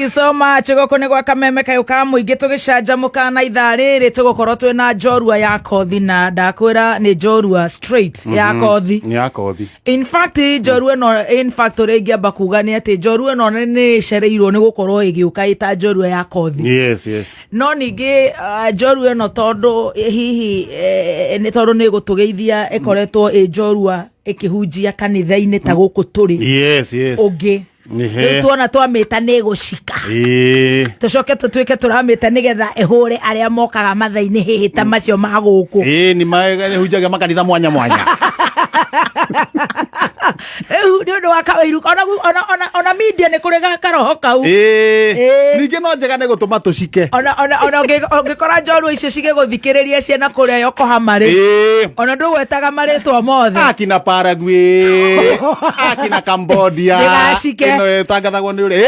you so much. Gokone gwa kameme kayo ka muingi tugicanjamuka na ithaa riri tugukorwo twina njorua ya kothi na ndakwira ni njorua straight ya kothi. Ya kothi. In fact njorua no ingiamba kuga ni ati njorua no ni cereirwo ni gukorwo igiuka ita njorua ya kothi. Yes. No ningi njorua no tondu hihi ni tondu ni gutugeithia ikoretwo njorua ikihunjia kanitha-ini ta guku turi. Yes. Ugi tuona twamita ni gucika tucoke tutwike turamita nigetha ehure aria mokaga mathaini hihi ta macio ma guku ni mahunjaga makanitha mwanya ni undu wa kawairu ona media ni kurega karoho kau ningi no njega ni gutuma tucike ona ungikora njorua icio cigiguthikiriria ciana kuria Yokohama ona ndugwetaga maritwa mothe akina Paraguay akina Cambodia ndigacike no tangathagwo ni uri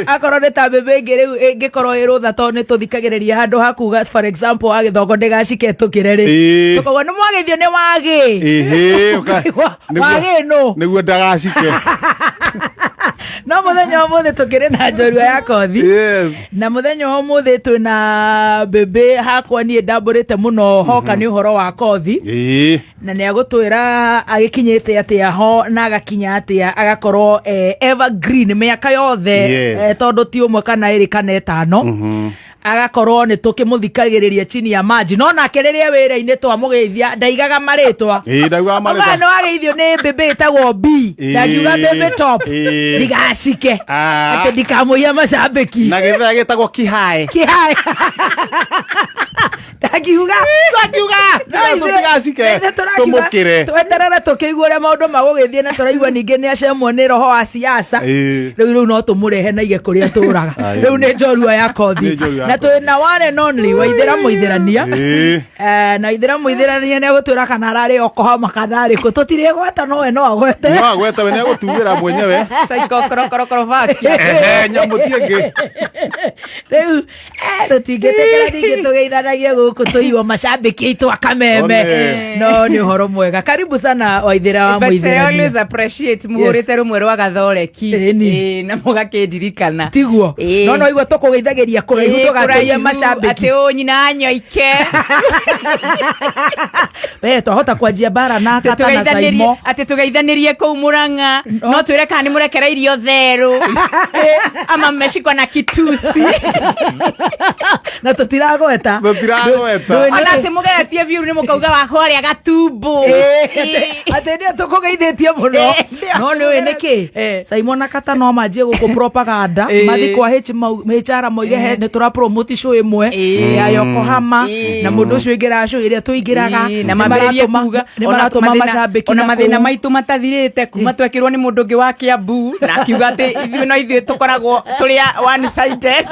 akoro ni ta bebe ngiriu ingikorwo irutha to ni tuthikagiriria handu hakuga for example agithongo ndigacike tukire tukogo ni mwagithio ni wagi wagi no niguo ndagacike no muthenya umuthi tukire na njorua ya kothi na muthenya umuthi twina bebe hakwa nie ndamburite muno hoka ni uhoro wa kothi na ni agutwira agikinyite atia ho na agakinya atia agakorwo evergreen miaka yothe tondu ti umwe kana iri kana etano agakorwo ni tukimuthikagiriria chini ya maji no nake riria wira-ini twamugeithia ndaigaga maritwa ndaigaga maritwa no ageithio ni bebe tagwo B ndagiuga bebe top ndigacike ati ndikamuia macambiki na githia gitagwo kihae ndagiuga tutigacike tumukire tweterere tukigua uria maundu magugithie na turaigua ningi ni acemwo ni roho wa siasa riu no tumurehe na ige kuria turaga riu ni njorua ya kothi na twina one and only Waithera Muithirania na Waithera Muithirania ni agutwira kana arari Yokohama kana ari ku tutire gweta no we no agwete we ni agutugira mwenyewe saiko korokoro vaki nyamutie ngi riu tutingitekera ningi tugeithanagia guku tuiwa macambiki itu akameme no ni horo mwega karibu sana Waithera Muithirania. But I always appreciate muhurite rumwe rwa gathoreki na mugakendirikana tiguo no igwe tukugeithagiria kuraihu tugatuia macambiki ati nyina anyoike twahota kwanjia bara na kata na Saimo ati tugeithanirie kuu Murang'a no twire kana ni murekereirio theru ama mmeshikwa na kitusi na tutiragweta ona ati mugeretie view ni mukauga wa horia gatumbu ati ndio tukugeithĩtie muno no ni we niki Saimo na kata no manjie guku propaganda mathi kwa HR moige ni tura promote show imwe ya Yokohama na mundu ucio ingira show iria tuingiraga na mambiririe kuga ona macambiki ona mathina maitu matathirite kuma twekirwo ni mundu ngi wa Kiambu na akiuga ati ithuĩ no ithuĩ tukoragwo turi one sided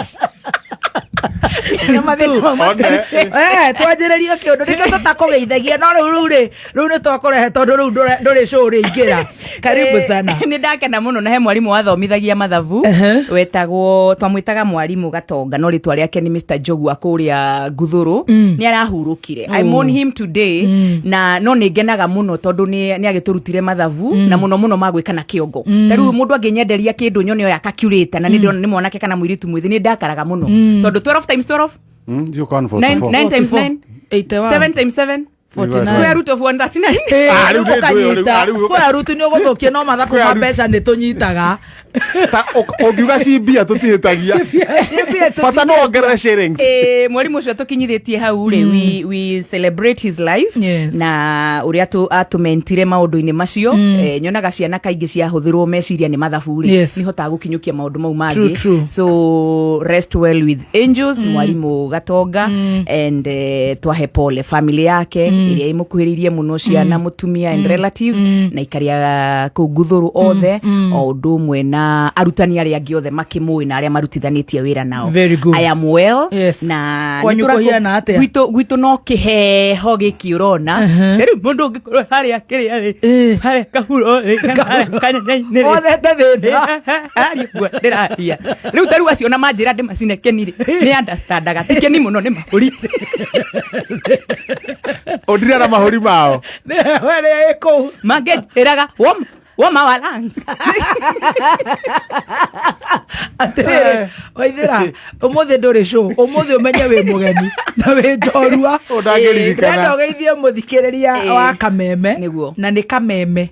twanjĩrĩrie kĩũndũ nĩkĩo tũtakugeithagia no rĩu nĩ twakũrehe tondũ rĩu ndũrĩ show rĩingĩra karibu sana. Nĩ ndakena mũno na he mwarimu wathomithagia mathabu wetagwo twamwĩtaga mwarimu Gatonga no rĩtwa rĩake nĩ Mr. Njogua kũrĩa Guthuru nĩ arahurũkire. I mourn him today na no nĩ ngenaga mũno tondũ nĩ agĩtũrutire mathabu na mũno magwĩka na kĩongo. Tarĩu mũndũ angĩnyenderia kĩndũ nyone yo ya calculator na nĩ mwanake kana mũirĩtu mwĩthĩ nĩ ndakaraga mũno tondũ 12 times 12 you can 9 times 9 7 times 7 square root of 139 square root ni uguthukia no mathabu ma mbeca ni tunyitaga ongiuga cimbia tutihitagia bata no ongerere shillings mwarimu ucio tukinyithĩtie hau we celebrate his life na uria atumentire maundu-ini macio nyonaga ciana kaingĩ ciahũthĩrwo meciria ni mathabu ni hotaga gukinyukia maundu mau mangĩ so rest well with angels mwarimu Gatonga and twahe pole family yake iria imukuhĩrĩirie muno ciana mutumia and relatives na ikaria kũu Guthuru othe o ũndũ ũmwe na arutani arĩa angĩ othe makĩmũĩ na arĩa marutithanĩtie wĩra nao. I am well na gwitũ no kĩheho gĩkĩ ũrona rĩu mũndũ ũngĩkorwo harĩa kĩrĩa harĩa kahuro kanyanyainĩ othete thĩna ndĩraria rĩu tarĩu acio na manjĩra ndĩmacine kenire nĩ understandaga ti keni mũno nĩ mahũri ondire na mahũri mao wele eko mangĩraga woma wa lungs atiriri Waithira umuthi nduri show umuthi umenye wi mugeni na wi njorua Ndageririkana ndogeithie muthikiriria wa kameme na ni kameme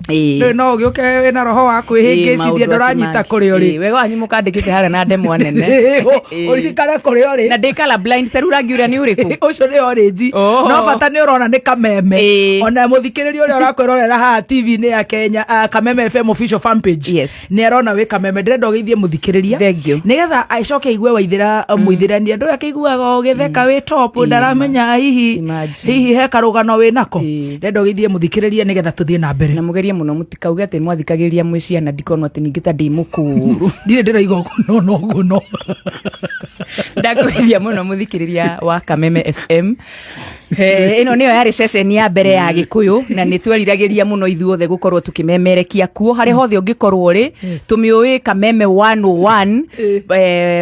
no ugiuke wina roho wa kwihingicithia nduranyita kuri uri wega wanyu mukandikite hara na ndemo nene urikana kuri uri na ndikala blind terura ngiuria ni uriku ucio ni orange no bata ni urona ni kameme ona muthikiriria uri urakwirorera ha TV ni ya Kenya Kameme FM official fan page ni arona wi kameme ndendo geithie muthikiriria nigetha aicoke igwe Waithira muithirania ndu akiguaga githeka wi top ndaramenya hihi he karugano wi nako ndendo geithie muthikiriria nigetha tuthie na mbere na mugerie muno mutikauge ati mwathikagiria mwiciana ndikono ati ningita ndi mukuru ndire ndiraigo no ndakwithia muno muthikiriria wa Kameme FM ino niyo yari session ya mbere ya Gikuyu na nitweriragiria muno ithuothe gukorwo tukimemerekia kuo hari hothe ungikorwo ri tumiui Kameme 101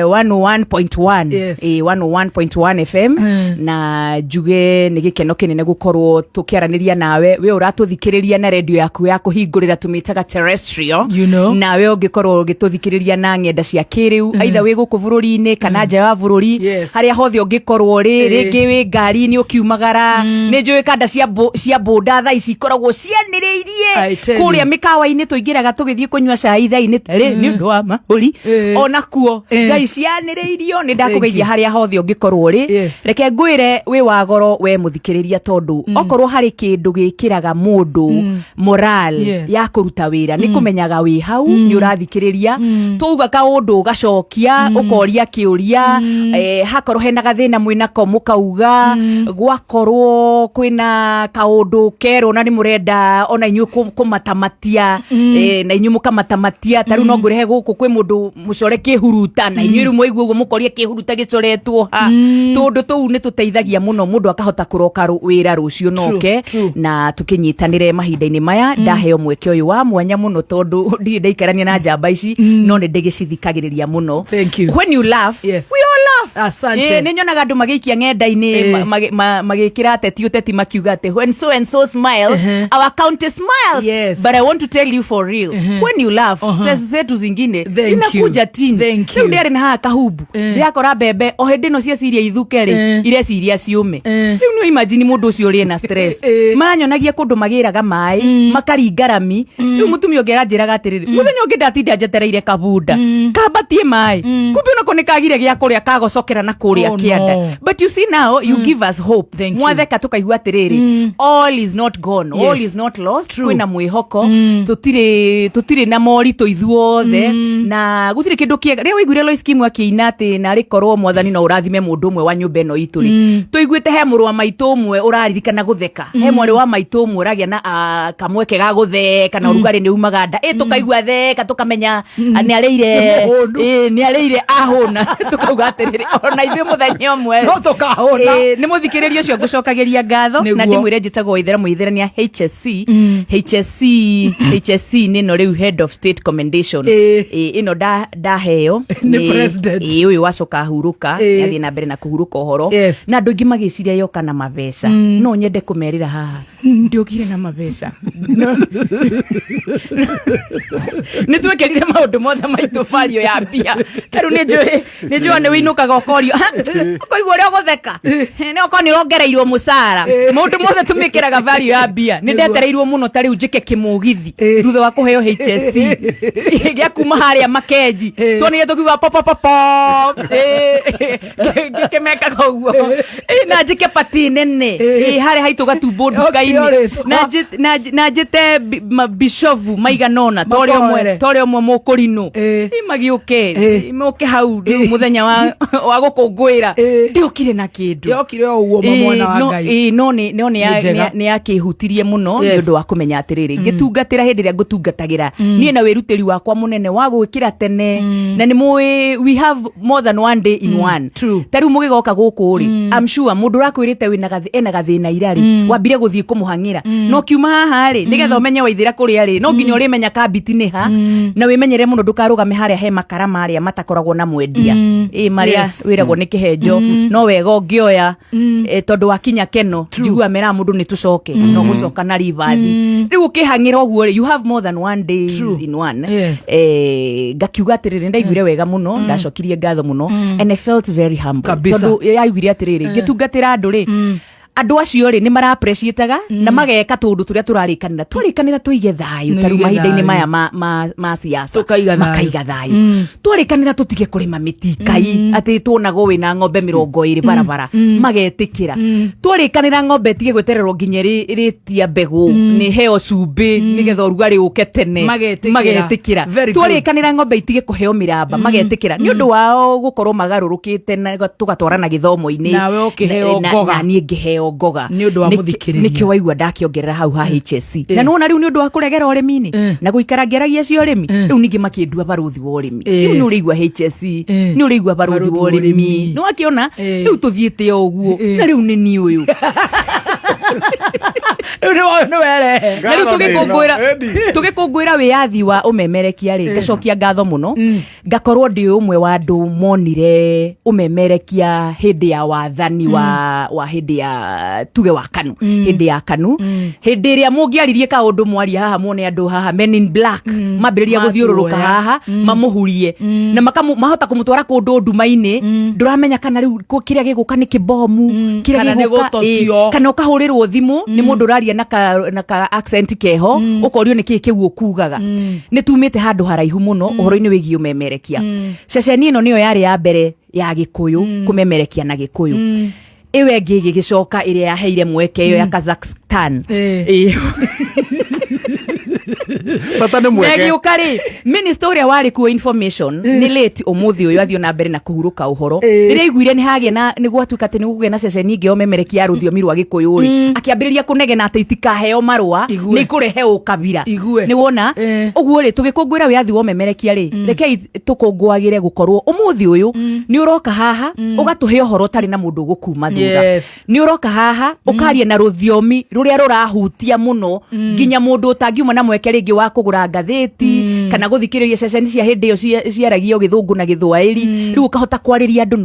101.1 101.1 FM na juge ni gikeno kinene gukorwo tukiaraniria nawe we uratuthikiriria na radio yaku ya kuhingurira tumitaga terrestrial na we ungikorwo gituthikiriria na ngenda cia kiriu aidha we guku bururi-ini kana nja wa bururi hari hothe ungikorwo ri ringi wi ngari ni ukiumagara ni njui kanda cia boda tha ici koragwo cianiriirie kuria mikawa-ini tuingiraga tugithie kunywa cai tha-ini tari ni undu wa mahuri ona kuo tha cianiriirio ni ndakugeithia haria hothe ungikorwo ri reke ngwire wi wa goro we muthikiriria tondu okorwo hari kindu gikiraga mundu moral ya kuruta wira ni kumenyaga wi hau ni urathikiriria tuuga ka undu gacokia ukoria kiuria hakorwo hena gathina mwinako mukauga gwakorwo kwina kaundu kero na ni murenda ona inyu kumatamatia na inyu mukamatamatia taru no ngure guku kwi mundu mucore kihuruta na inyu ru moigwo ugo mukoria kihuruta gicoretwo ha tundu tuu ni tuteithagia muno mundu akahota kuroka wira rucio noke na tukinyitanire mahinda-ini maya ndaheo mweke uyu wa mwanya muno tondu ndi ndaikarania na njamba ici no ni ndigicithikagiriria muno. When you laugh we all laugh. Asante. Ni nyonaga andu magiikia ngenda-ini magikira teti makiuga ate when so and so smile our count smiles but I want to tell you for real when you laugh stress zetu zingine zinakuja tini ndio ndere na ha kahubu yakora bebe o hindi no cia ciria ithukeri ire ciria ciume riu no imagine mundu ucio ri na stress manyonagia kundu magiraga mai makaringarami riu mutumia ongera njiraga atiriri muthenya ungi ndatinda njetereire kabunda kambatie mai kumbe no konikagire gia kuria kagocokera na kuria kianda but you see now you give us hope mwatheka tukaigua atiriri all is not gone all is not lost kwina mwihoko tutire na morito ithuothe na gutire kindu kiega ria wiguire Lois Kimu akiina ati na rikorwo mwathani no urathime mundu umwe wa nyumba ino itu ri tuiguite he muru wa maitu umwe uraririkana gutheka he mwari wa maitu umwe uragia na kamweke ga gutheka na urugari ni umaga nda tukaigua theka tukamenya ni areire ahuna tukauga atiriri ona ithu muthenya umwe no tukahuna ni muthikiririo ucio ngucokagiria ngatho na ndimwire njitagwo Waithira muithirania HSC ni no riu head of state commendation ino ndaheo ni president uyu wacoka huruka yathie na mbere na kuhuruka uhoro na andu ingi magiciria yoka na mabeca no nyende kumerira haha ndiokire na mabeca ni twekerire maundu mothe maitu value ya mbia taru ni njui ni winukaga ukorio ukoigua uri gutheka ni okoni rongereirwo mucara maundu mothe tumikiraga value ya mbia ni ndetereirwo muno tari unjike kimugithi thutha wa kuheo HSC gia kuma haria makenji tuonire tukiuga pop kemeka uguo na njike pati nene haria haitu gatumbo nduka-ini na njite bishovu maiganona torio mwe mukurino magiuke muke hau muthenya wa gukungwira ndiokire na kindu ndiokire uguo mwana wa Ngai no ni yakihutirie muno ni undu wa kumenya atiriri ngitungatira hindi ria ngutungatagira nie na wiruteri wakwa munene wa gwikira tene na ni we have more than one day in one tari mugigoka guku ri I'm sure mundu rakwirite wina gathina irari wambire guthie kumuhangira no kiuma haha ri nigetha umenye Waithira kuria ri no nginya urimenya kabiti ni ha na wimenyere muno ndukarugame haria he makara maria matakoragwo na mwendia maria wiragwo nä kä henjo no wega å ngä oya tondå wakinya keno njigua mera må ndå nä tå coke no gå coka na rivathi rä u å kä hangä ra å guo you have more than one day in one ngakiuga atä rä rä ndaiguire wega må no ndacokirie ngatho må no and I felt very humble tondå yaiguire atä rä rä ngä tungatä ra andå rä andå acio rä nä marapreciataga na mageka tå ndå tå rä a tå rarä kanä ra tå ige thayå tarä mahinda-inä maya ma ciaca makaiga thayå twarä kanä ra tå tige kå rä ma mä tikai atä tuonagwo wä na ng'ombe 20 barabara magetä kä ra twarä kanä ra ng'ombe tige gwetererwo nginya rä tia mbegå nä heo cumbä nä getha å rugarä å ke tene magetä kä ra twarä kanä ra ng'ombe itige kå heo mä ramba magetä kä ra nä å ndå wao gå korwo magarå rå kä te tå gatwarana gä thomo-inä naniä ngä heo ngoga nä kä waigua ndakiongerera hau ha HSC na nona rä u nä å ndå wa kå regera å rä mi-inä na gå ikara ngeragia cio å rä mi rä u ningä makä ndua barå thi wa å rä mi rä u nä å rä igua HSC nä å rä igua barå thi wa å rä mi nä wakä ona rä u tå thiä te o guo na rä u nä niä å yå na rä u tå gä kå ngwä ra wä yathi wa å memerekia rä ngacokia ngatho må no ngakorwo ndä å mwe wa andå monire å memerekia hä ndä ya wathani wa hä ndä ya tuge wa KANU hä ndä ya KANU hä ndä ä rä a må ngä aririe kaå ndå mwaria haha mone andå haha men in black mambä rä ria gå thiå rå rå ka haha mamå hurie na mahota kå må twara kå ndå nduma-inä ndå ramenya kana rä u kä rä a gä gå ka nä kä bomu kä rä a gä gå ka kana å kahå rä rwo thimå nä må ndå raria na ka accent keho å korio nä kä kä u å kugaga nä tumä te handå haraihu må no å horo-inä wä giä å memerekia ceceni ä no nä yo yarä ya mbere ya gä kå yå kå memerekia na gä kå yå ä we ngä gä gä coka ä rä a yaheire mweke ä yo ya Kazakhstan bata nä mweke å ka rä minista å rä a warä kuo information nä late å må thä å yå athiä na mbere na kå hurå ka å horo rä rä a iguire nä hagä na nä gwatuä atä nä gå gä na ceceni ingä o memereki ya rå thiomi rwa gä kå yå rä akä ambä rä ria kå negena atä itikaheo marũa nä ikå rehe å kabira nä wona å guo rä tå gä kå ngwä ra wä yathi wa memerekia rä rekei tå kå ngwagä re gå korwo å må thä å yå nä å roka haha å gatå he å horo tarä na må ndå gå kuma thutha nä å roka haha å karia na rå thiomi rå rä a rå rahutia må no nginya må ndå å tangiuma na mweke rä ngä wa kå gå ra ngathäti kana gå thikä rä ria ceceni cia hä ndä ä yo ciaragio gä thå ngå na gä thwaä-ri rä u å kahota kwarä ria andå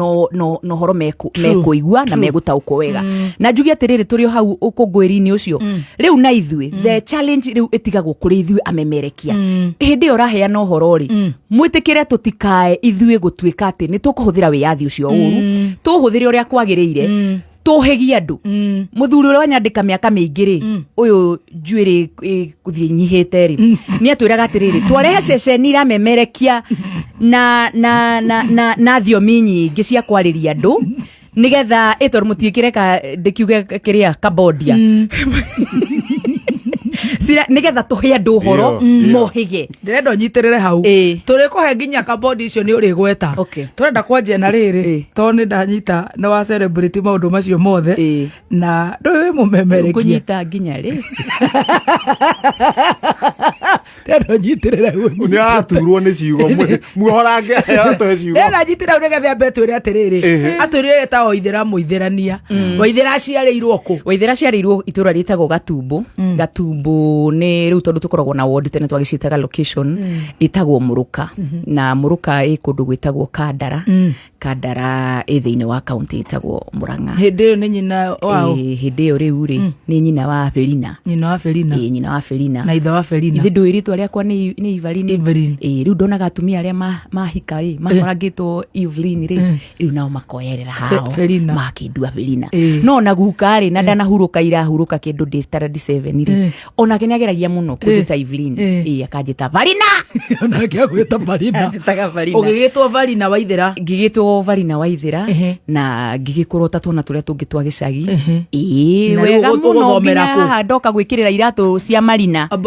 no horo mekå igua na megå taå kwo wega na njugi atä rä rä tå rä o hau å kå ngwä ri-inä å cio rä u na ithuä the challenge rä u ä tigagwo kå rä ithuä amemerekia hä ndä ä yo raheana å horo rä mwä tä kä re tå tikae ithuä gå tuä ka atä nä tå kå hå thä ra wä yathi å cio å ru tå hå thä re å rä a kwagä rä ire tå hegie andå må thuri å rä a wanyandä ka mä aka mä ingä rä å yå njuä rä gå thiä nyihä te rä nä atwä raga atä rä rä twarehe ceceni iramemerekia na thiomi nyingä cia kwarä ria andå nä getha ä tondå må tiä kä reka ndä kiuge kä rä a Cambodia nä getha tå he andå horo mohäge ndä renda nyitä rä re hau tå rä kå he nginya kabodi icio nä å rä gweta tå renda kwanjia na rä rä tondå nä ndanyita nä wa celebrate maå ndå macio mothe na ndå wä må memerekia kå nyita nginya rä ndenda nyitä rä re nä aturwo nä ciugo muohorange aciatå ciugo ndenda nyitä rä nä getha ambe twä re atä rä rä atwä rä ta Waithera må ithärania Waithera ciarä irwo kå Waithera ciarä irwo itå ra rä tagwo Gatumbå nä rä u tondå tå koragwo na ward tene twagicitaga location itagwo Muruka na Muruka ä kå ndå gwä tagwo Kandara ä thä-inä wa kaunti itagwo Murang'a hä ndä ä yo nä nyina wao hä ndä ä yo rä u rä nä nyina wa Felina nyina wa Felina na ithe wa Felina ithe ndå ä rä two rĩakwa nä Ivarini rä u ndonaga atumia arä a mahika rä makorangä two Evelyn rä rä u nao makoerera hao makä ndua Felina no na guka rä na ndanahurå ka irahurå ka kä ndå ndä standard 7 rä onake nä ageragia må no kå njä ta Evelyn akanjä ta Varina onake agwä ta Varina å gä gä two Varina Waithera ngä gä two Varina Waithera na ngä gä korwo ta twana tå rä a tå ngä twa gä cagi wega må no nginya haha ndoka gwä kä rä ra iratå cia Marina hä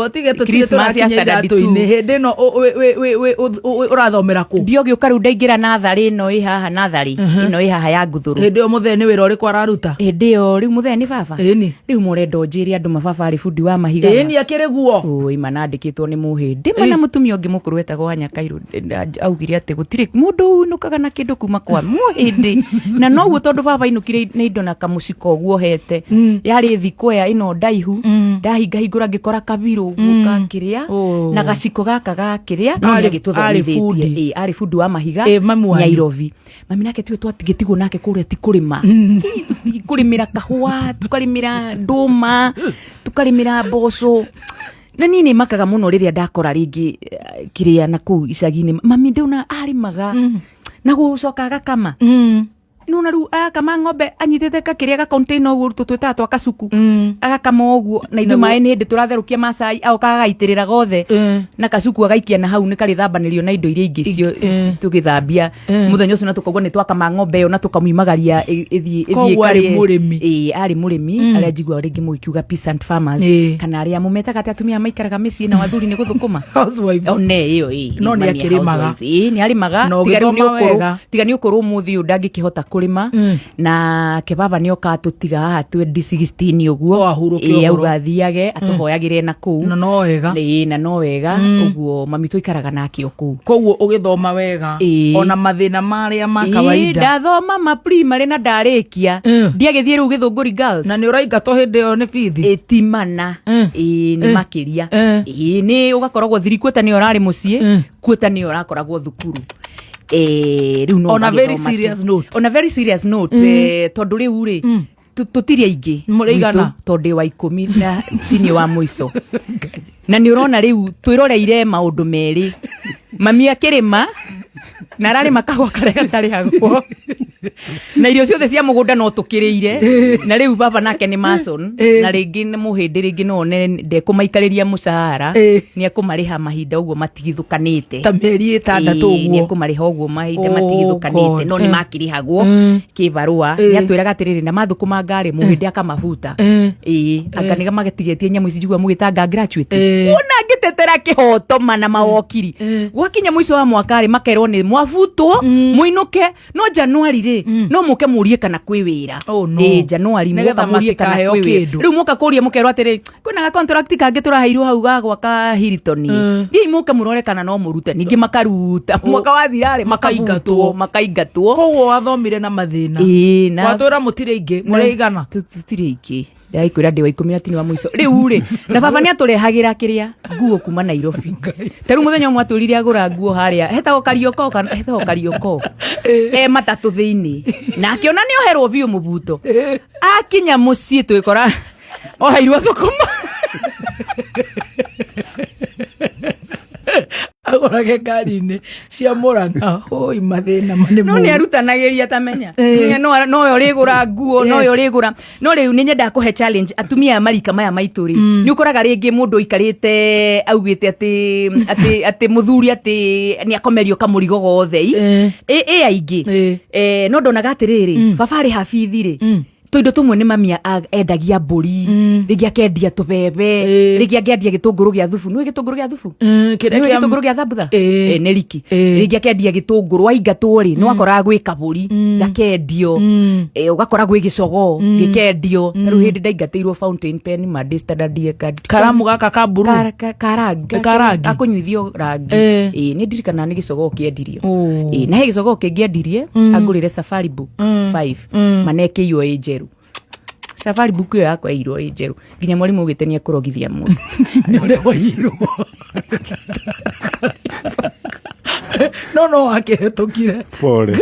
ndä no å rathomera kå ndiogä å ka rä u ndaingä ra natharä ä no ä haha natharä ä no ä haha ya nguthå rå hä ndä ä yo må thee nä wä ra å rä kå araruta hä ndä ä yo rä u må thee nä baba rä u må renda njä re andå mababa arä bundi wa mahiga ä akä rä guo ima nandä kä two nä må hä ndä mana må tumia å ngä må kå rå wetagwo Wanyakairå augire atä gå tirä må ndå å inå kaga na kä ndå kuma kuma kwa muhindi na noguo tondu baba inukire ni indo na kamuciko guo hete yari thiko ya ino ndaihu ndahingahingura ngikora kabiru guka kiria na gaciko gaka gakiria no agituthomithitie ari fundi wa mahiga Nyairobi mami nake tiwe twatigitigo nake kuria ti kurima kurimira kahua tukarimira nduma tukarimira mboco na nini makaga muno riria ndakora ringi kiria na ku icagini mami ndona arimaga na gucoka agakama nuna ru akama ng'ombe anyitete kakiria ga container ugu tutwita twa kasuku agakama ugu na ithu mai ni ndi turatherũkia macai au kagaitirira gothe na kasuku agaikia na hau ni kari thambanĩrio na indo iria ingi cio tugithambia muthenya ucio na tukogwo ni twakama ng'ombe yo na tukamumagaria ithie kari murimi ari murimi aria njigua ringi mukiuga peasant farmers kana aria mumetaga ati atumia maikaraga micii na wathuri ni guthukuma housewives ne iyo no ni akirimaga ni arimaga tigani ukuru muthi ndangikihota kurima na kebaba ni okatutiga haha 2016 uguo augathiage atuhoyagire na ku na no wega na no wega uguo mami tuikaraga nake oku koguo ugithoma wega ona mathina maria ma kawaida ndathoma ma primary na ndarikia ndiagithie ru githunguri girls na ni uraingatwo hindi yo ni bithi timana ni makiria ni ugakoragwo thirikuota ni orari mucii kuota ni orakoragwo thukuru riu no on a very serious note tondu riu ri tutiria ingi murigana tondu wa 10 na sini wa muico na ni urona riu twiroreire maundu meri mami akirima na rari makagwa kare gatari hagwo na irio ciothe cia mugunda no tukiriire na riu baba nake ni mason na ringi ni muhindi ringi no ne ndekumaikariria mushahara ni akumariha mahinda uguo matigithukanite ta meri 6 uguo ni akumariha uguo mahinda matigithukanite no ni makirihagwo kibarua ni atwiraga atiriri na mathukuma ngari muhindi akamafuta akaniga magetigetie nyamu ici njigua mugitanga graduate ona ngitetera kihoto mana mawokiri gwakinya muico wa mwakari makerwo ni mwavutwo muinuke no Januari ri no muke murie kana kwi wira Januari muka murie kana kwi wira riu muka kuria mukerwo atiri kwina ga contract kange turaheirwo hau ga gwaka Hilton ndi muka murore kana no murute ningi makaruta mwaka wathira ri makaingatwo koguo wathomire na mathina watura mutire ingi mureigana tutire ingi ndaikwira ndi wa 10 wa muico riu ri na baba ni aturehagira kiria nguo kuma Nairobi taru muthenya umwe aturire agura nguo haria hetagwo Karioko matatu thiini na akiona ni oherwo biu mubuto akinya mucii twikora oheirwo thukuma agorage ngari-inĩ cia Murang'a hoi mathĩna manene no nĩ arutanagĩria tamenya no yo rĩgũra nguo no yo rĩgũra no rĩu nĩ nyendaga kũhe challenge atumia marika maya maitũ rĩ nĩ ũkoraga rĩngĩ mũndũ ikarĩte augĩte atĩ mũthuri atĩ nĩ akomerio kamũrigo gothe aingĩ no ndonaga atĩrĩrĩ baba arĩ habithi rĩ toindo tumwe ni mami endagia mburi rigi akendia tubebe rigi akendia gitunguru gia thubu no gitunguru gia thubu gitunguru gia thabutha ne riki rigi akendia gitunguru aingatwo ri no akora gwi kaburi gakendio ugakora gwi gicogo gikendio taru hindi ndaingatirwo fountain pen ma standard card karamu gaka kaburu karangi akunyuithio rangi ni ndirikana ni gicogo kiendirio na he gicogo kingiendirie agurire Safari Book 5 maneke iyo ejeru Safari Book yo yakwa iro ejeru nginya mwalimu ugitenia kurogithia mu ndore wairo no akehetokire pole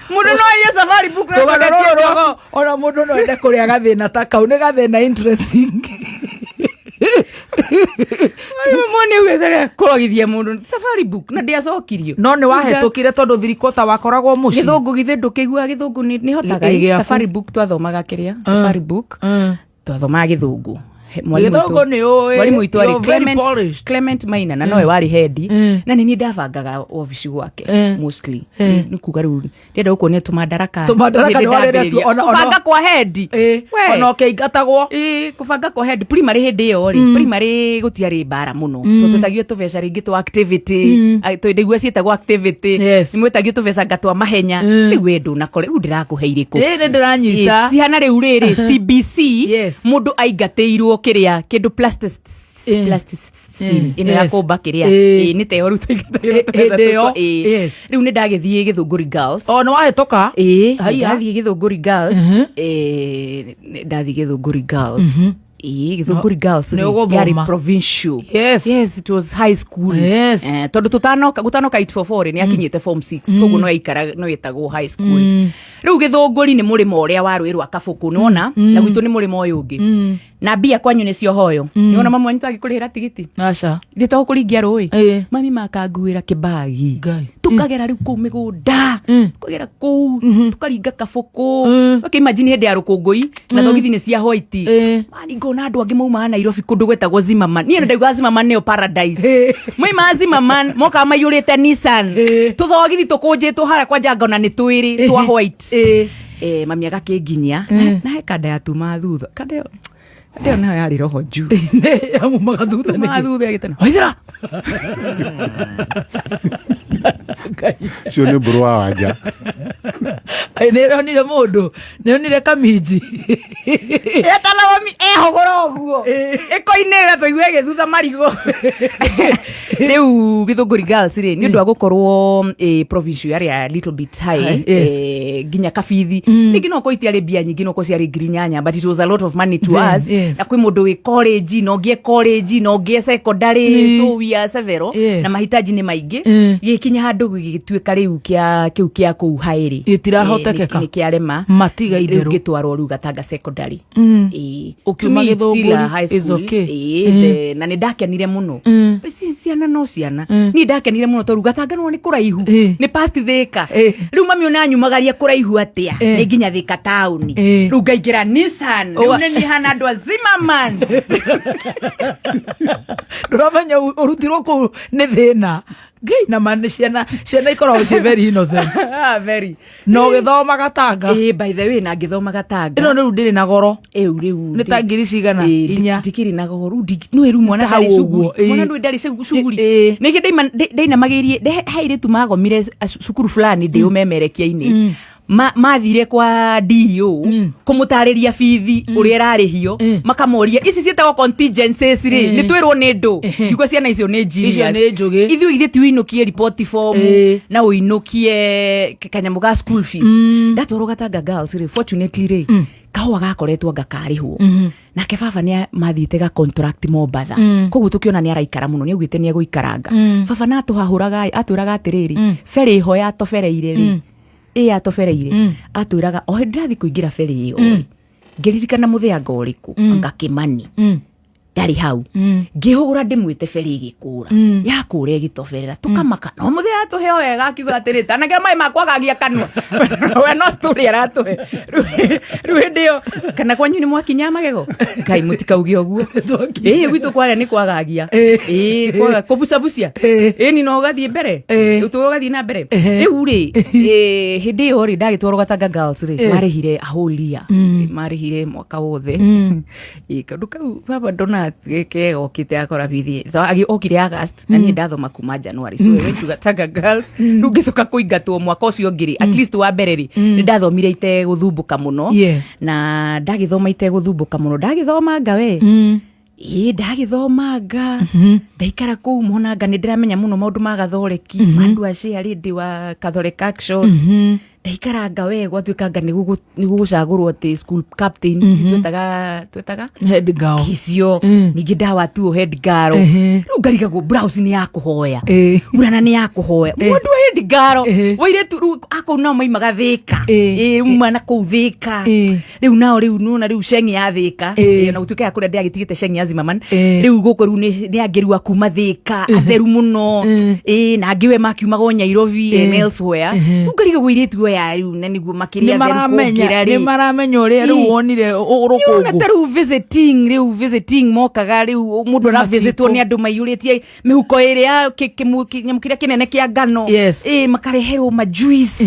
mundu no ye Safari Book ona mundu no ende kuria gathina ta kau ni gathina interesting mwone wethere kurogithia mundu Safari Book na ndiacokirio no ni wahetokire tondu thirikota wakoragwo muci githungu githindu kigua githungu ni hotaga Safari Book twathomaga kiria Safari Book twathomaga githungu mwalimu itu ari Clement Maina na noe wari head na nini ndabangaga office gwake mostly nikuga ru ndenda ukonia tumadaraka ni wale ona kwa head ona ukeingatagwo kubanga kwa head primary head yo ri primary gutiari bara muno tutagio tubeca ringi tu activity twendegua cietagwo activity nimwetagio tubeca ngatwa mahenya riu wendu na kore ru ndirakuheiriko ni ndiranyita cihana riu riri CBC mundu aingateirwo kiria kindu plastic scene ino ya kumba kiria ni teo ru tuigatagirwo riu ni ndagithie Githunguri Girls no wahetoka ndathie Githunguri Girls ndathie Githunguri Girls Githunguri Girls yari provincial. Yes, it was high school. Tondu gutanoka 844 ni akinyite form 6 koguo no ikara no yetagwo high school. Riu Githunguri ni murimo uria wa rwi rwa Kabuku niona na gwitu ni murimo uyu ungi na mbia kwanyu ni cio hoyo niona mama wanyu tagikurihira tigiti acha thito kuringia rui mami makanguira kibagi tukagera riu ku migunda tukagera ku tukaringa Kabuku imagine hende ya rukungui na thogithi ni cia white mani ngona andu angi mauma Nairobi kundu gwetagwo Zimmerman ni ndauga Zimmerman neo paradise moima Zimmerman moka mayurite Nissan tuthogithi tukunjitwo hara kwa jangona ni twiri twa white mami agakinginya na he kanda ya tuma thutha kanda Adeo na yari roho juu. Amu magathutha niki. Magathutha gitana. Waithira. Cio nĩ mbũrũ wa wanja. Nĩronire mũndũ, nĩronire kamiji. Etalawa ehogora ũguo. Ĩkoinĩra tũigue gĩthutha marigo. Rĩu Githunguri Girls rĩ nĩ ũndũ wa gũkorwo provincial area little bit high nginya Kabithi. Ningĩ no koitia mbia nyingĩ no ko ciarĩ Ngirinyanya, but it was a lot of money to us. Na kwĩ mũndũ wĩ college no ngie college no ngie secondary so we are several na mahitaji nĩ maingĩ gĩkinya handũ gĩgĩtuĩka rĩu kĩa kũu haĩrĩ gĩtirahotekeka nĩ kĩarema matigaire rĩu gĩtwarwo rĩu Gatanga secondary ukiuma Githunguri is okay na nĩ ndakenire mũno ciana no ciana ni ndakenire mũno tondũ Gatanga no nĩ kũraihu nĩ past Thika rĩu mami ona nyumagaria kũraihu atia nĩ nginya Thika town rĩu ngaingĩra Nissan rĩu nĩ hana andũ Zimmerman Ndũramenya urutirwo kũu nĩ thĩna ngai na mane ciana ikoragwo ci very innocent very no gĩthoma Gatanga by the way na gĩthoma Gatanga ĩno rĩu ndĩrĩ na goro rĩu nĩ ta ngiri cigana inya tikiri na goro no rĩu mwana harĩ cuguri mwana ndũ ndarĩ cuguri nĩkĩ ndainamagĩrie haire tu magomire cukuru fulani ndĩ ũmemerekia-inĩ mathire kwa DO kumutarĩria bithi ũrĩa rarĩhio makamoria ici cietagwo contingencies rĩ nĩ twĩrwo nĩ ndũ igua ciana icio nĩ genius ithuĩ ithe ti uinukie report form na uinukie kanyamu ga school fees ndatwarwo Gatanga Girls rĩ fortunately rĩ kahua gakoretwo ngakarĩhwo nake baba nĩ mathiĩte ga contract Mombatha koguo tukiona nĩ araikara mũno nĩ augĩte nĩ egũikaranga baba na atũhahũraga atwĩraga atĩrĩrĩ ferry ho ya tobereire rĩ atobereire atwiraga o ndathi kuingira feri iyo ngiririkana muthanga uriku anga Kimani ndari hau ngihugura ndimwite feri igikura yakura igitoberera tukamaka no muthia atuhe wega akiuga atirita anagira mai makwa gagia kanwa we no story aratuhe ruhe ndio kana kwanyu ni mwakinya magego kai mutikaugi oguo gwitu kware ni kwagagia kwaga kubusabucia ni no gathie mbere utu gathie na mbere riu ri hindi yo ri ndagitwaro Gatanga Girls ri marihire a whole year marihire mwaka wothe kandu kau baba ndona geke okite akora bithi so okire August na ni ndathoma kuma January so we to Gatanga Girls ndugicoka kuingatwo mwaka ucio ngiri at least wa mbere ri ndathomire ite guthumbuka muno na ndagithoma ite guthumbuka muno ndagithoma ngawe ndagithomanga ndaikara kuu monanga nĩ ndiramenya muno maundu ma gathoreki andu aciari ndi wa Catholic Action ndaikaranga wegwa twikanga nĩ gũcagũrwo ati school captain twetaga head girl icio ningĩ ndawa tu head girl rĩu ngarigagwo blouse nĩ yakũhoya urana nĩ yakũhoya mũndũ head girl waire tu akau nao maimaga Thika mwana kũu Thika rĩu nao rĩu nona rĩu cengi ya Thika na gũtuĩka ya kũrĩa ndĩagĩtigĩte cengi ya Zimmerman rĩu gũkũ rĩu nĩ angĩrua kuma Thika atheru mũno na angĩwe makiumaga Nyairobi elsewhere rĩu ngarigagwo iretu ya rĩu na nĩguo makĩria nĩ maramenya ũrĩa rĩu wonire ũrũkũngũ rĩu visiting mokaga rĩu mũndũ aravicitwo nĩ andũ maiyũrĩtie mĩhuko ĩrĩ ya nyamũ kĩrĩa kĩnene kĩa ngano makareherwo majuice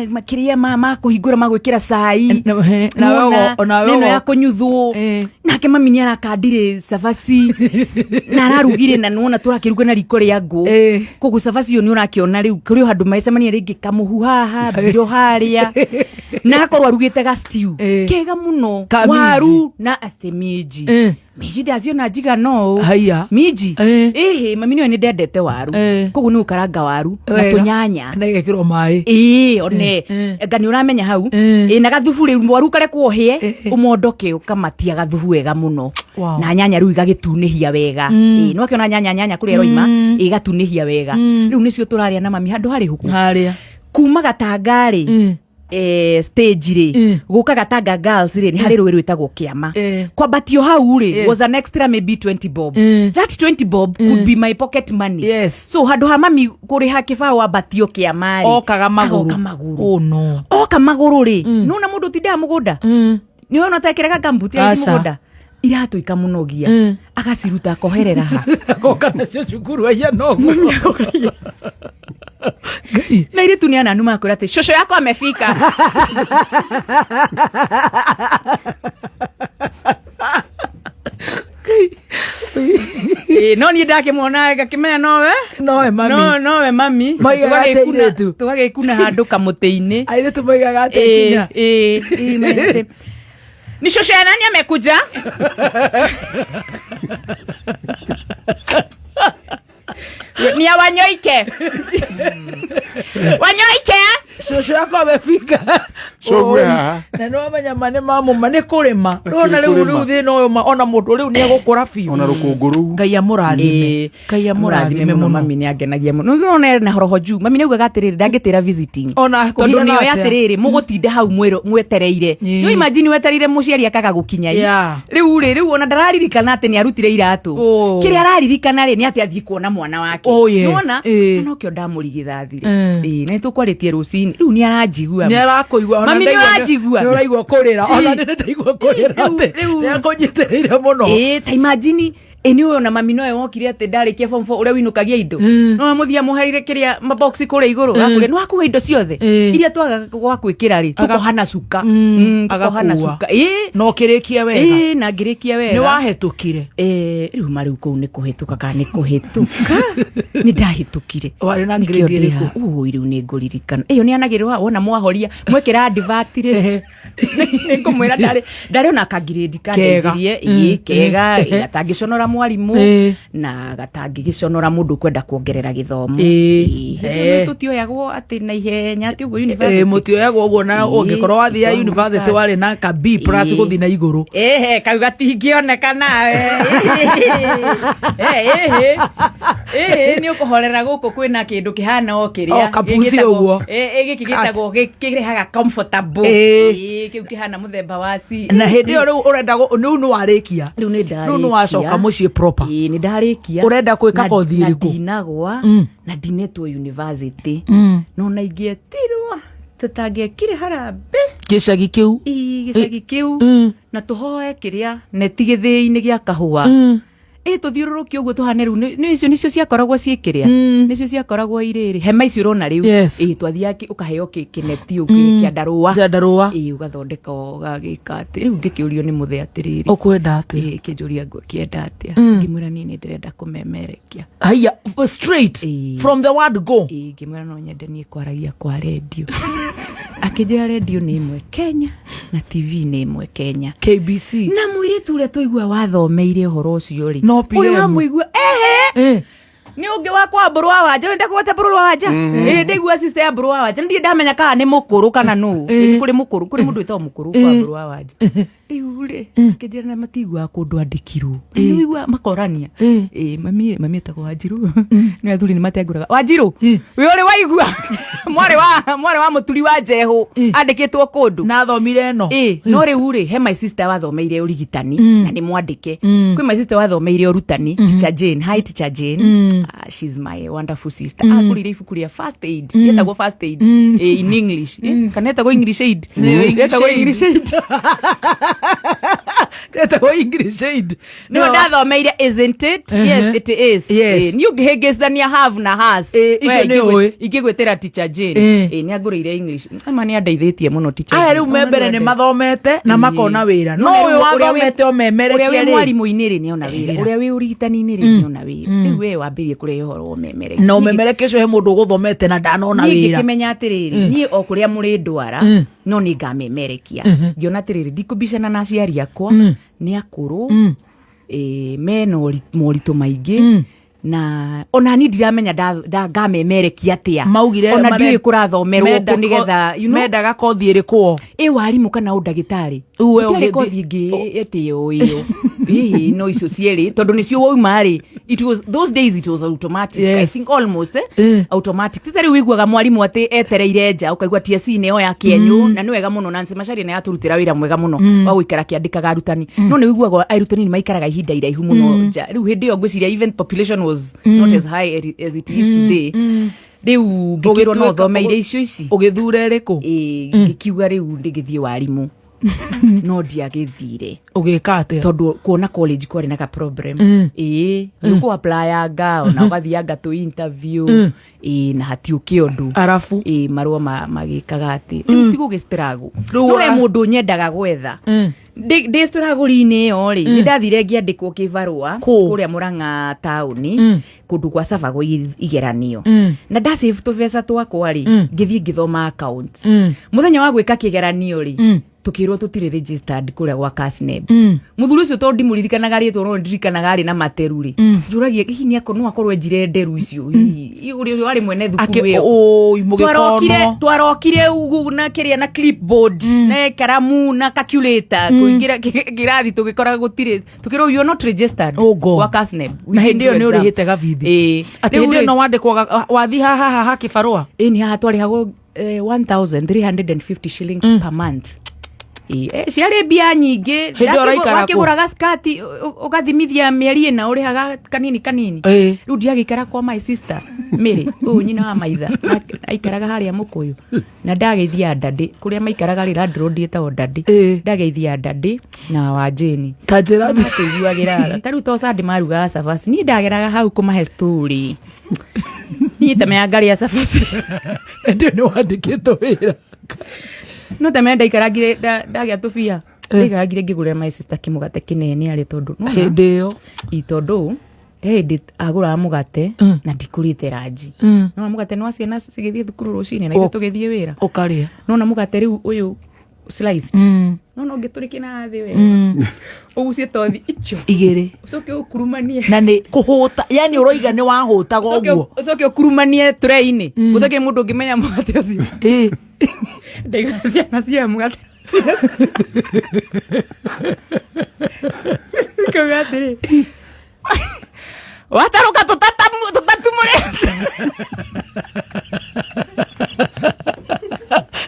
makĩria ma kũhingũra magwĩkĩra cai neno ya kũnyuthwo nake mami nĩ arakandire cabaci na ararugire na nona tũrakĩruga na riko rĩa ngũ koguo cabaci ĩyo nĩ ũrakĩona rĩu kũrĩ handũ maicemania rĩngĩ kamũhu haha mbio haria na akorwo arugĩte ga stew kega mũno waru na athemiji Miji ndaciona njiga no haya miji mami niwe ndendete waru koguo ni ukaranga waru na tunyanya na igekirwo mai one ngani uramenya hau na gathubu riu waru kare kuohie umondoke ukamatia gathubu wega muno na nyanya riu igagitunihia wega no kiona nyanya kuri roima igatunihia wega riu nicio turaria na mami handu hari huku haria kuma gatangari stage ri guka gatanga girls ri ni hari rwe rwetagwo kiama kwambatio hau ri was an extra maybe 20 bob that 20 bob could be my pocket money. Yes. So handu ha mami kuri ha kibao wambatio kiama ri okaga maguru oh no oka maguru ri no na mundu tinda mugunda ni wona tekeraga gambuti ya mugunda iratu ikamunogia agaciruta koherera ha goka nacio cukuru aya no na ile tunia nanu makora ati shosho yako amefika no ni ndake mona gakimenya nowe mami tugagikuna handu kamutei-ini aire tumoigaga ati ni shosho ya nani amekuja ni ya Wanyoike shosho yako amefika na no amenya mane mamu mane kurima rona riu thina uyu ona mundu riu ni egukura biu ona rukunguru ngai amurathime muno mami ni angenagia muno no ona na horoho juu mami ni ugaga atiriri ndangitira visiting ona tondu ni oya atiriri mugutinde hau mwetereire no imagine wetereire muciari akaga gukinya riu ona ndararirikana ati ni arutire iratu kiri araririkana ri ni ati athii kuona mwana wake nona no kio ndamurigithathire ni tukwaritie rucini riu ni aranjigua ni arakuigua ona mami ni aranjigua ni uraigua kurira ona ni ndaigua kurira ati ni akunyetereire muno ta imagine ni ona mami noe wokire ati ndarikia form 4 uria winukagia indo no muthia muherire kiria maboxi kure iguru gakure no akuwa indo ciothe iria twaga gwa kwikira ri tukohana cuka agakohana cuka no kirikia wega na ngirikia wega ni wahetukire riu mariu kou ni kuhituka kana ni kuhituka ni ndahitukire wari na ngirigiri riu ni nguririkana iyo ni anagirwa wona mwahoria mwekira advert ri ngumwira ndari ona kangiredi kandirie kega atangiconora mwarimu na gatangigiconora mundu kwenda kuongerera githomo tutioyagwo ati na ihenya ati uguo university mutioyagwo uguo na ungikorwo wathia university wari na ka B+ guthi na iguru kau gatingionekana ni ukuhorera guku kwina kindu kihana o kiria gigitagwo gikirehaga comfortable kiu kihana muthemba wa si na hindi iyo riu urenda riu ni warikia riu ni wacoka mucii proper ni ndarikia urenda gwika kothi iriku ndinagwa na ndinetwo university no na ingietirwo tutangekire harambe gicagi kiu na tuhoe kiria neti githii-ini gia kahua tuthiururuki uguo tuhane riu nicio ciakoragwo ciikiria nicio ciakoragwo iriri hema icio urona riu twathia ukaheo kineti ugu kia ndarua ugathondeka ugagika ati riu ngikiurio ni muthe atiriri ukwenda ati kinjuria kienda atia ngimwira nini ndirenda kumemerekia haya straight from the word go ngimwira no nyende nie kwaragia kwa radio akijira radio ni imwe Kenya na TV ni imwe Kenya KBC na mwiritu ule tuigua wathomeire uhoro ucio ri no PM uyu amwigua ni ungi wakwa Burwa Wanja wenda kuote Burwa Wanja ndigua sister ya Burwa Wanja ndi ndamenya kana ni mukuru kana nu kuri mukuru kuri mundu witwa mukuru kwa Burwa Wanja ndiure kejera na matigwa kundu andikirwo ndiigua makorania mami etagwo Wanjiru ni athuri ni matenguraga Wanjiru wi uri waigua mwari wa muturi wa njehu andikitwo kundu na thomire no no riu ri he my sister wathomeire urigitani na ni mwandike kwi my sister wathomeire urutani teacher Jane hi teacher Jane she's my wonderful sister akurire ibuku ria first aid yetagwo first aid in English kaneta go English aid yetagwo English aid yetagwo English aid no ndathomeire isn't it yes it is ni ungihingicithania have na has icio ni ui ingigwetera teacher Jane ni agurire English ama ni andeithĩtie muno teacher aya riu membere ni mathomete na makona wira no uyu wathomete omemerekia ri mwarimu-ini ri ni ona wira uria wi urigitani-ini ri ni ona wira riu we wambirie kurehe uhoro wa memerekia no memerekia cio he mundu uguthomete na ndanona wira ngikimenya atiriri ni okuria muri ndwara no ni ngamemerekia ngiona atiriri ndikubicana na aciari akwa ni akuru mena moritũ maingĩ na ona ni ndiramenya ngamemerekia atia ona ndiũĩ kũrathomerwo nĩgetha mendaga kothi ĩrĩkũ warimũ kana ũndagĩtarĩ ũtiarĩ kothi ingĩ ĩtĩyo ĩyo no icio cierĩ tondũ nĩcio wauma-rĩ those days it was automatic. I think almost automatic. Tita rĩu wiguaga mwarimũ atĩ etereire nja ũkaigua TSC nĩyo ya Kĩenyũ na nĩ wega mũno Nancy Macharia nĩ atũrutĩra wĩra mwega mũno wa gũikara kĩandĩkaga arutani no nĩ wiguaga arutani nĩ maikaraga ihinda iraihu mũno nja rĩu hĩndĩ ĩyo ngwĩciria even population was not as high as it is today. Rĩu ngĩkĩrwo no thomeire icio ici ũgĩthura ĩrĩkũ ngĩkiuga rĩu ndĩgĩthiĩ warimũ no ndiagĩthire ũgĩka atĩa tondũ kuona college kwarĩ na ka problem nĩkũ applyanga ona ũgathianga tu interview na hatiũkĩ ũndũ arafu marũa magĩkaga atĩ rĩu ti gũgĩstruggle no mũndũ nyendaga gwetha ndĩ struggle-inĩ ĩyo rĩ nĩndathire ngĩandĩkwo kĩbarũa kũrĩa Mũrang'a taũni kũndũ kwa Savago igeranio na ndasave tũbeca twakwa rĩ ngĩthiĩ ngĩthoma accounts mũthenya wa gwĩka kĩgeranio rĩ tukirwo tutire registered kũrĩa gwa Kasneb mũthuri ũcio tondũ ndimũririkanaga rĩtwa no ndirikanaga arĩ na materu rĩ njũragia hihi nĩako no akorwo njire nderu icio igũrĩ ũcio arĩ mwene thukuru ĩyo twarokire na kĩrĩa na clipboard na karamu na calculator kũingĩra kĩrathi tũgĩkora gũtirĩ tukirwo you are not registered gwa Kasneb na hĩndĩ ĩyo nĩ ũrĩhĩte gabithi atĩ hĩndĩ ĩyo no wandĩkwo wathi haha kĩbarũa nĩ haha twarĩhagwo 1350 shillings per month. Ciarĩ mbia nyingĩ wakĩgũraga skati ũgathimithia mĩeri ĩna ũrĩhaga kanini rĩu ndiagĩikara kwa my sister Mary ũyũ nyina wa maitha aikaraga harĩa Mũkũyũ na ndagĩithia Ndandĩ kũrĩa maikaraga rĩ Land Road ĩtagwo Ndandĩ ndagĩithia Ndandĩ na Wanjĩni kanjĩra tũiguagĩra ta rĩu to Sunday marugaga cabaci niĩ ndageraga hau kũmahe story niĩ tameangaria cabaci ndio nĩ wandĩkĩtwo wĩra no tamenda ikaragire ndagĩa tũbia ikaragire ngĩgũrĩra my sister kĩmũgate kĩnene arĩ tondũ hĩndĩ ĩyo tondũ hĩndĩ agũraga mũgate na ndikũrĩte ranji no mũgate nĩ wa ciana cigĩthiĩ thukuru rũcinĩ na ithuĩ tũgĩthiĩ wĩra ũkarĩa no na mũgate rĩu ũyũ sliced no ngĩtũrĩkie na thĩ wega ũgucie tothi icio igĩrĩ ũcoke ũkurumanie na nĩ kũhũta yani ũroiga nĩ wahũtaga ũguo ũcoke ũkurumanie tray-inĩ gũtakĩrĩ mũndũ ũngĩmenya mũgate ũcio ndaiga ciana cia mũgate kauga atĩrĩ wataruka tũtatumũre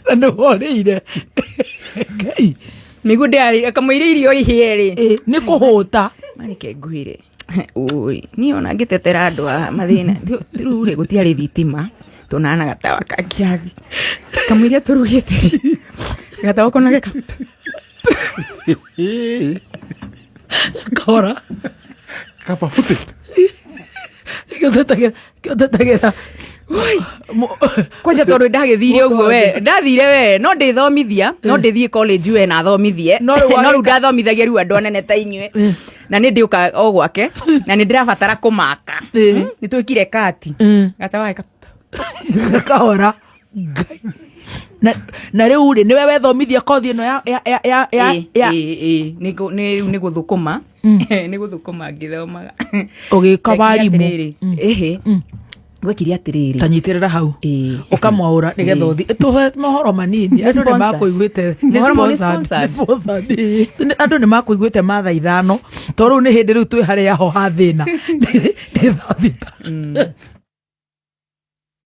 na nĩ worĩire Ngai nĩguo ndĩarĩ akamũire irio ihĩe-rĩ nĩ kũhũta manike ngwĩre ũĩ niĩ ona ngĩtetera andũ a mathĩna rĩu gũtiarĩ thitima tonana gatawa kakiathi kamũire tũrugĩte gatawa kona geka kahora kaba futi kĩotetagĩra kwanja tondũ ndagĩthire ũguo we ndathire we no ndĩthomithia no ndĩthiĩ college we na thomithie no rĩu ndathomithagia rĩu andũ anene ta inyuĩ na nĩ ndĩũka o gwake na nĩ ndĩrabatara kũmaka nĩ twĩkire kati gatawa kahora Ngai na rĩu rĩ nĩwe wethomithia kothi ĩno ya nĩ gũthũkũma nĩ gũthũkũma ngĩthomaga ũgĩka warimũ gwekire atĩrĩrĩ tanyitĩrĩra hau ũkamwaũra nĩgetha ũthi tũhe mohoro manini andũ nĩ makũiguĩte andũ nĩ makũiguĩte mathaa 5 tondũ rĩu nĩ hĩndĩ rĩu twĩ harĩa ho ha thĩna nĩ thaa 6